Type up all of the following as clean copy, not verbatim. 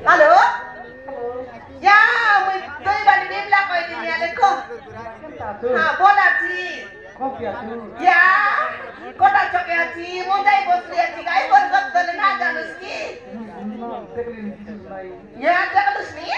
Halo? Ya, tôi bạn đêm là coi thì nhà đấy không? Bố là gì? Ya, có đã cho cái gì? Muốn đây bố sẽ gì cái bố gấp tới lên hàng janus ki? Ya, janus ni?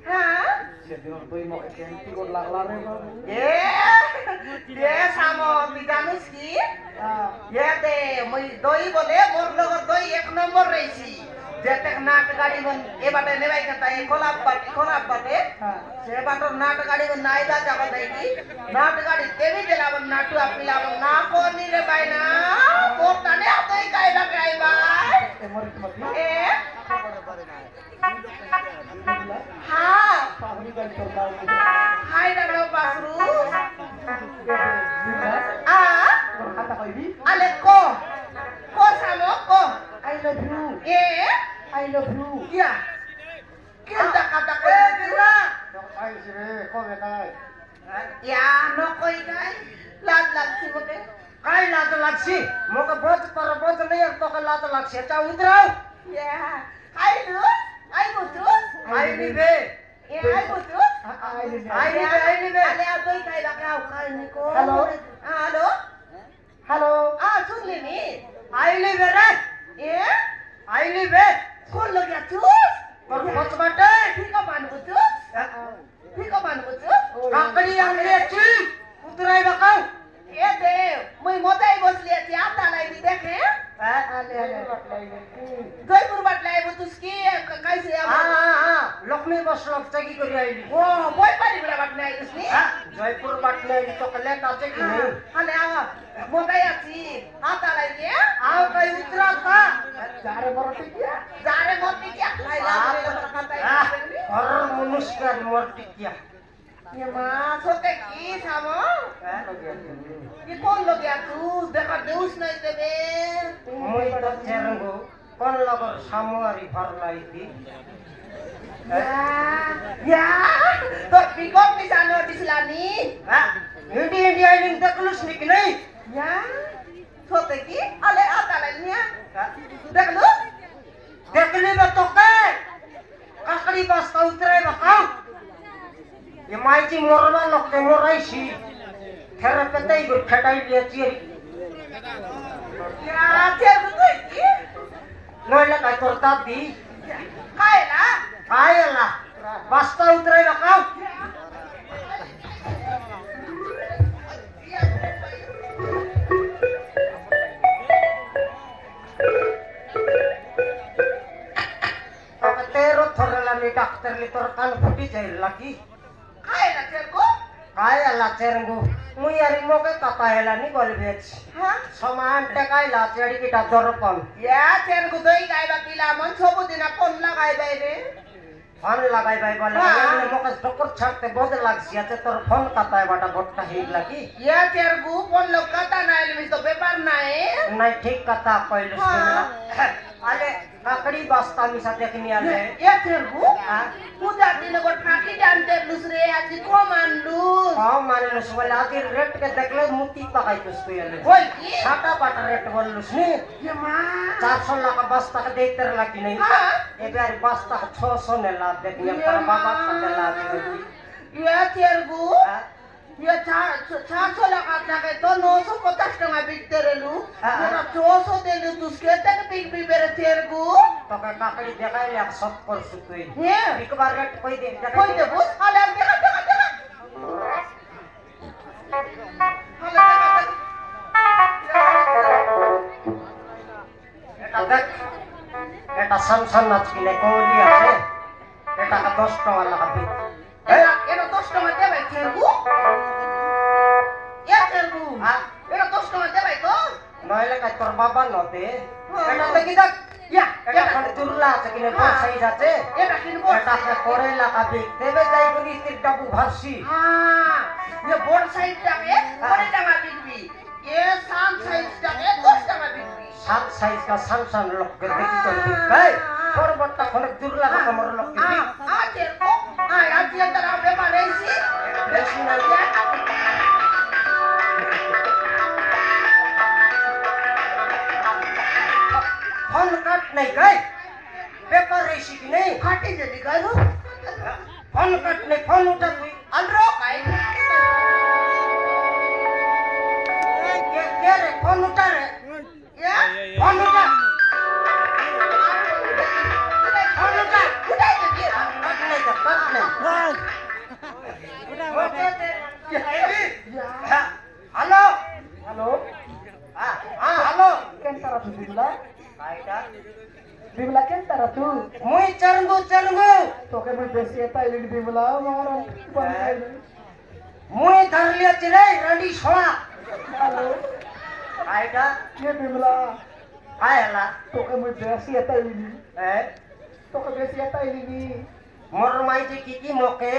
Hah? Ya, sama janus ki? Ya deh, doi bole, mor logo doi ek nomor resi. যেতে nut গাড়ি বন এবারে নেবাই কথা এ খোলা পাটে সে বাটর nut গাড়ি বন নাইলা যাবা দেই নাট গাড়ি তেবি জেলাবন নাটু আপনি লাবন না কোনি রে ভাই না মোটানে আতই কাইলা কাই ভাই এ হ্যাঁ হাই রে বাসরু ale ko samo ko I love you. I love you. Ya. Kita kata ko dira. Ay sire, kome kai. Ya, no koi kai. Lat si mo ke. Kai lat lagsi. Moka bot nahi to ka lat lagsi. Cha udrao. Ya. Hai lu. Ai butu. Ai ni be. Ya, ai butu. Ai ni be. Ale adoi kai la ka kai ni ko. Hello. Hello. Hello. सुन ले नी. Ai ni be re. ये Ai ni be. कौन लोग या तू? Kor bot bate. ठीक है मान बुतु. ठीक है मान बुतु. Kakadi yang leci. Utrai bakau. ये दे मैं मोटा ही बस लिया थी आप तालाई भी देखे Ale. जयपुर बाटलाई बुतुस की कैसे हाँ. Lokmi bos lok cagi kori aili. वो बोल पारी बड़ा बाटलाई उसने Jaipur batne to kale tache ki nahi. हले आ मोटा ही अच्छी आप तालाई के Aao kai utra ka. Jare moroti kia. जारे मोटी क्या Laila Horror manusia morti kia. ये माँ सोते की सामो ये कौन लोग या तू देखा देउस नहीं तेरे Moi ta cerenggo kon lagor samuari parlai ti. ya तो पिको पिसानो दिसलानी India ini taklus nik nahi. ya सोते की अले आता लाइनिया देख लो Dekne ba toke. Kakri bas ka utrai ba kau. Ye mai ji morwa lok te morai si. Therapetai gur khatai dia chiri. ya चे बुतु की Noi la kai torta di. खाए ना Ayala. Bas ka utrai ba kau. Tero thorala ni doctor li tor kan futi jail lagi. खाए ना चे को Kaya la cerenggo. Mui ari mo ke kata hela ni gol bech. हाँ Saman te kai la cheri kita dorpon. या चे को दोई गाय बाकीला मन सबु दिन कोन लगाई बाइरे Phone lagai bai bole. हाँ। Mo ka doktor chakte bod lagsi ate tor phone kata bata botta hi lagi. या चे को कोन लोग कता ना इलमी तो पेपर ना है Nai thik kata koilus हाँ। kena. Ale kakadi basta mi sa dekni ale. या चे को पूजा दिन को ठाकी जानते दूसरे आज को मान लूस কম মানলুস বলে আজের রেট কে দেখলে মুতি পাকাইতস তুই এলে কই কি সাটা পাটা রেট বললুস নি এ মা 400 লাখ বস্তা কে দেইতে লাগি নাই হ্যাঁ এবার বস্তা 600 ने लाभ देखने पर बाबा का लाभ ये तेरगु ये 400 लगा जाके तो 950 টাকা বিকতে রেলু মেরা 400 দেলু দুসকে তক বিকবি বেরে তেরগু तो का काकड़ी देखाइले 100 कर सुतई हे एक बार रेट कोई दे কই দেব আলে দেখা দেখা দেখা আলে এটা দেখ এটা সামসান নাচ কিনে কোলি আছে এটা 10 টাকা লাগাবি এটা 10 টাকা দেবে তেরগু এ তেরগু এটা 10 টাকা দেবে তো নইলে কাই তোর বাবা নদে এটা দেখি দেখ ইয়া এটা কোন তুরলা আছে কিনে কোন সাইজ আছে এটা কিনবো এটা কে করে লাগাবি দেবে যাই করি তির ডাবু ভাসি হ্যাঁ ये बोर्ड साइड টাকে 20 টাকা বিকবি এ সাম সাইজ টাকে 10 টাকা বিকবি सात साइज का सामसान लोग के देखी कर दी भाई और बट्टा कोन तुरला का कमर लोग के दी আজে ও আজ ये तरह बेमा रहीसी बेसी ना फोन कट नहीं गई पेपर रेसी की नहीं खाटी जे दिखायो फोन कट नहीं फोन उठा कोई अलरो काई क्या रे फोन उठा रे ये फोन उठा फोन उठा उठाई दे दिया कट नहीं कर कट नहीं हेलो हेलो हाँ हाँ हेलो केन तारा तू बिमला काईटा बिमला केन तारा तू मुई चरंगू तोके मुई बेसी एता इली बिमला मारो मुई धर लिया चिरे रंडी छोड़ा हेलो काईटा ये बिमला काय हला तोके मुई बेसी एता इली ए तोके बेसी एता इली मोर माई जी की मोके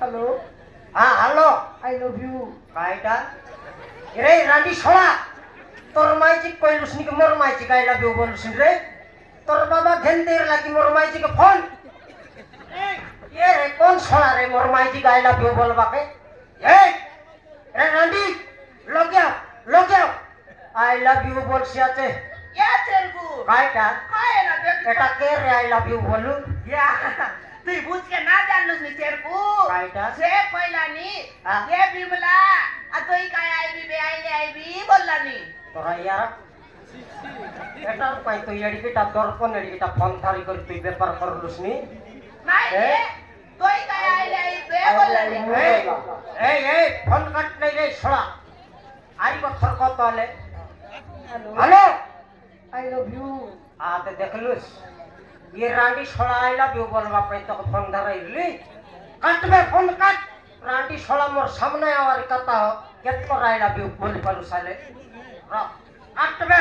हेलो हाँ हेलो आई लव यू काईटा रे रंडी छोड़ा तोर माई जी कोई लुसनी के मोर माई जी का लव यू बोलुसिन रे तोर बाबा घेन देर लागी मोर माई जी के फोन ये रे कौन छोड़ा रे मोर माई जी का लव यू बोलबा के ए रे रंडी लोग गया आई लव यू बोल सियाते ये तेरगु काईटा काय ना देख এটা কে রে আই লাভ ইউ বলু या তুই বুঝ के ना जानलुस नि तेरगु काईटा से पहिला नि हाँ। ये बिमला आ तुई काय आईबी बे आईबी बोलला नि তোরা ইয়ার এটার পাই তো এডিকিটা দর্পণ এডিকিটা ফোন থারি করে তুই ব্যাপার করলুস নি নাই রে তুই काय आईबी बोलला नि এই এই ফোন কাট নাই রে ছড়া আই বছর কত হলে হ্যালো आई लव यू আতে দেখলুস ये রান্ডি ছড়া আই লাভ ইউ বলবা পাই তো ফোন ধরাইলি কাটবে ফোন কাট রান্ডি ছড়া মোর সামনে আওয়ার কথা কেত করে আই লাভ ইউ বলি পালু সালে কাটবে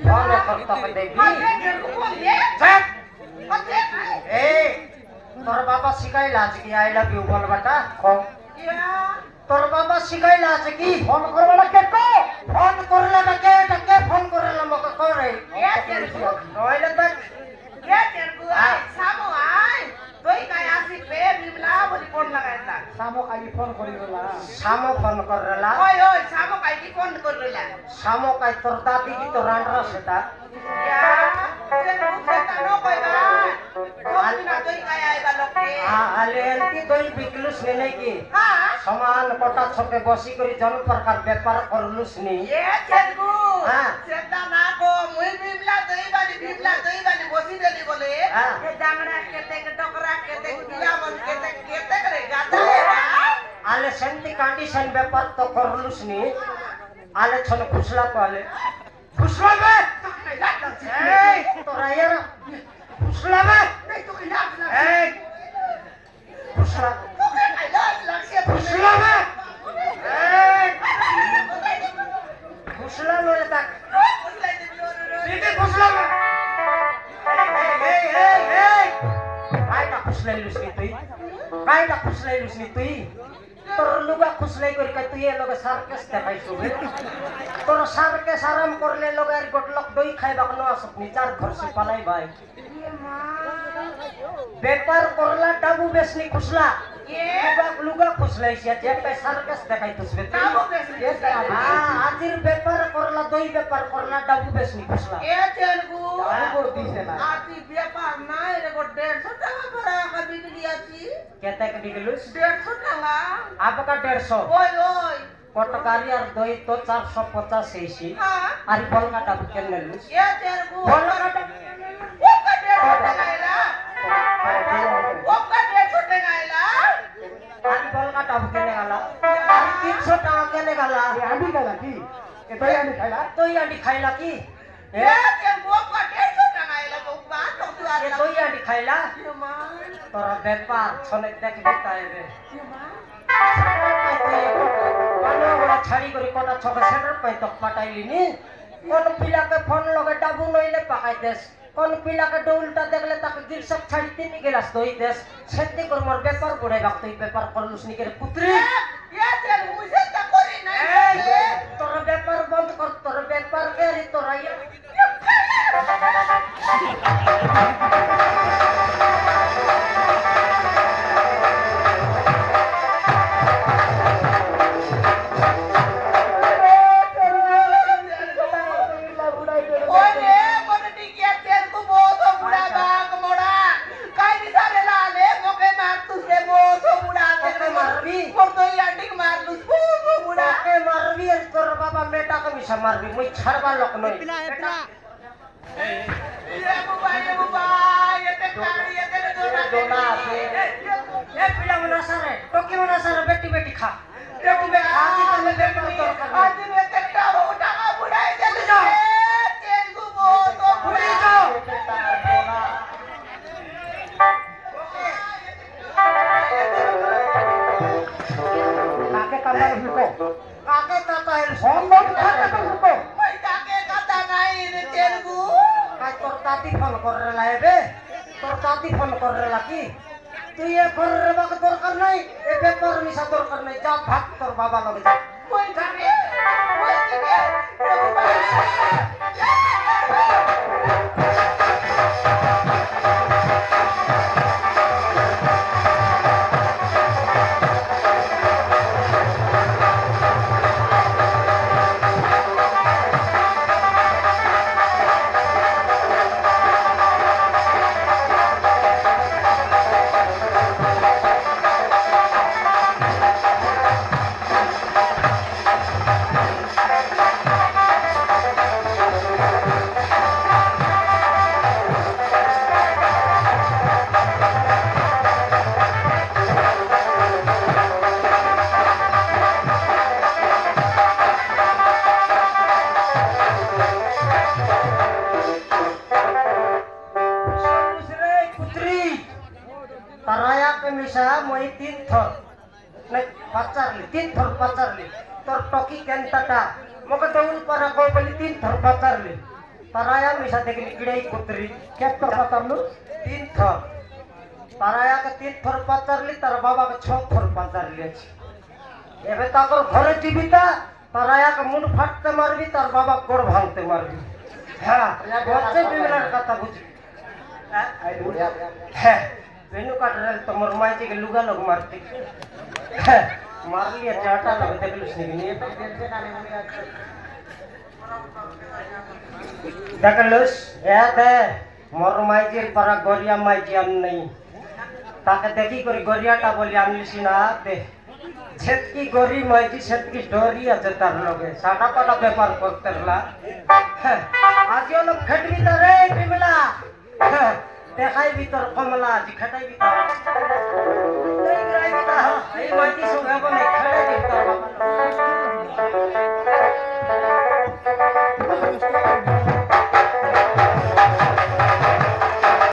ফোন করতে হবে দেখবি तेरगु बोल दे চুপ ओके এই তোর বাবা শিখাইলা আছে কি আই লাভ ইউ বলবাটা या তোর বাবা শিখাইলা আছে কি फोन करवाला के को ফোন করলে ডাকে ডাকে ফোন করলে মকে করে ये तेरगु নইলে তো ये तेरगु आई सामो आई तुई काय आसी बे बिमला बोली फोन लगायला सामो काय फोन करिला সামো ফোন করলা ओय ओय सामो काय की फोन करिला সামো কাই তোর দাদি কি তোর রান্ডরা সেটা या तेरगु सेता नो कइबा তুমি না তুই काय आइबा लोके আলে এন্তি দই বিকলুস নে নাকি हां সমান কটা ছকে বসি করে জন প্রকার ব্যাপার করলুস নি ये तेरगु हाँ। सेता ना को मुई बिमला दई बाली बसी देली बोले हाँ। ये जांगड़ा केते के टकरा केते किला मन केते करे गाता है আলে সেন্তি কন্ডিশন ব্যাপার তো করলুস নি আলে ছন খুশলা তো আলে খুশলা বে এই তোরা ইয়ার খুশলা বে এই খুশলা খুশলা বে এই খুশলা ললে তাক দিদি খুশলা বে এই কাইটা খুশলাইলুস নি তুই কাইটা খুশলাইলুস নি তুই তোর লুগা খুশলাই করি কাই তুই এ লগে সার্কেস দেখাইছু বে তোর সার্কেস আরাম করলে লগে আর গটলক দই খাইবা কোন আসপনি চার ঘর সে পালাই ভাই ব্যাপার করলা ডাবু বেশনি খুশলা কে লুগা খুসলাইছি আজ একটা সার্কাস দেখাইতেছ বে ডাবু বেশনি আজির ব্যাপার করলা দই ব্যাপার করলা ডাবু বেশনি খুসলা এ তেলগু ডাবু দিছে না আতি ব্যাপার নাই রে গো 150 টাকা করে একা বিক্রি আছি কেতে কে দিলুস 150 টাকা আপকা 150 ওই ওই কটকারি আর দই তো 450 এইছি হ্যাঁ আর বলকা ডাবু কেন লুস এ তেলগু বলকা ডাবু ওকা 150 টাকা এলা ওকা 150 টাকা এলা আর বলকা ডাবু কেন গালা আর 300 টাকা কেন গালা আন্টি গেলা কি এ দই আনি খাইলা দই আন্ডি খাইলা কি এ তেলগু ওকা 150 টাকা এলা বাবা তো তুই আর এ দই আন্ডি খাইলা মা তোর ব্যাপার ছনে দেখবি তাইবে মা ছাড়ি করে কটা ছকে সেটার পাই তো পাঠাইলি নি কোন পিলাকে ফোন লগে ডাবু নইলে পাকাই দেস কোন পিলাকে ডৌলটা দেখলে তাকে গিরসব ছাড়ি তিনি গেলাস দই দেস সেটি করে মোর ব্যাপার পড়ে রাখ তুই ব্যাপার করলুস নি করে পুত্রি এ তেলগু মুছে তা করি নাই তোর ব্যাপার বন্ধ কর তোর ব্যাপার গেরি তোরা ओले कोनटी के तेल को बहुत बुढ़ा बाग मोड़ा काई निसाले लाले मोके मार तुझे बहुत बुढ़ा ओके मारबी और तो ये अंडी मार लूं बहुत बुढ़ा তাকে মারবি আর তোর বাবা মেটাকে মিশা মারবি মুই ছাড়বা লোক নই ये बुबा ये ते कारी ये ते दोना এ পিলা মনা সারে টকি মনা সারে বেটি বেটি খা বেটি বেটি খা কি তুমি ব্যাপার তোর করবি आज मैं ते टारो टाका बुढ़ाई दे तेल को बहुत ভুলি बुढ़ा যাও কাকে কামলা হুকো কাকে কাকা এল হম লোক কাকে হুকো मैं ताके कथा नहीं रे तेल को কাই তোর দাদি ফোন করে লাইবে তোর দাদি ফোন করে লাকি তুই এ ফোন রেবাকে দরকার নাই এ ব্যাপার মিশা দরকার নাই যা ভাগ তোর বাবা লগে যা कोई जाने कोई जाने ये बुबा रे पुत्री तराया के मिशा মই 3 थर নাই পাচারলি 3 थर পাচারলি তোর টকি কেনটাটা মকে দেউল পারা কো বলি 3 थर পাচারলি তরায়া মিশা দেখলি কিড়াই পুত্রি কেত পাতামলু 3 थर তরায়া কে 3 थर পাচারলি তার বাবা কে 6 थर পাচারলি আছে এবে তাকর ঘরে জীবিতা তরায়া কে মুন্ড ফাটতে মারবি তার বাবা গোড় ভাঙতে মারবি হ্যাঁ বলছে বিমলার কথা বুঝবি হ্যাঁ বেনু কাটরে তোমার মাইতে কে লুগা লোক মারতে মারলি চাটা লগে দেখলিস নি নিয়ে দেখলুস এ দে মোর মাইজির পারা গরিয়া মাইজি আন নাই তাকে দেখি করে গরিয়াটা বলি আনলিস না দে সেতকি গরি মাইজি সেতকি ডরি আছে তার লগে সাটা পাটা ব্যাপার করতে লা আজ হলো খেটবি তো রে বিমলা দেখাই ভিতর কমলা আজি খেটাই ভিতর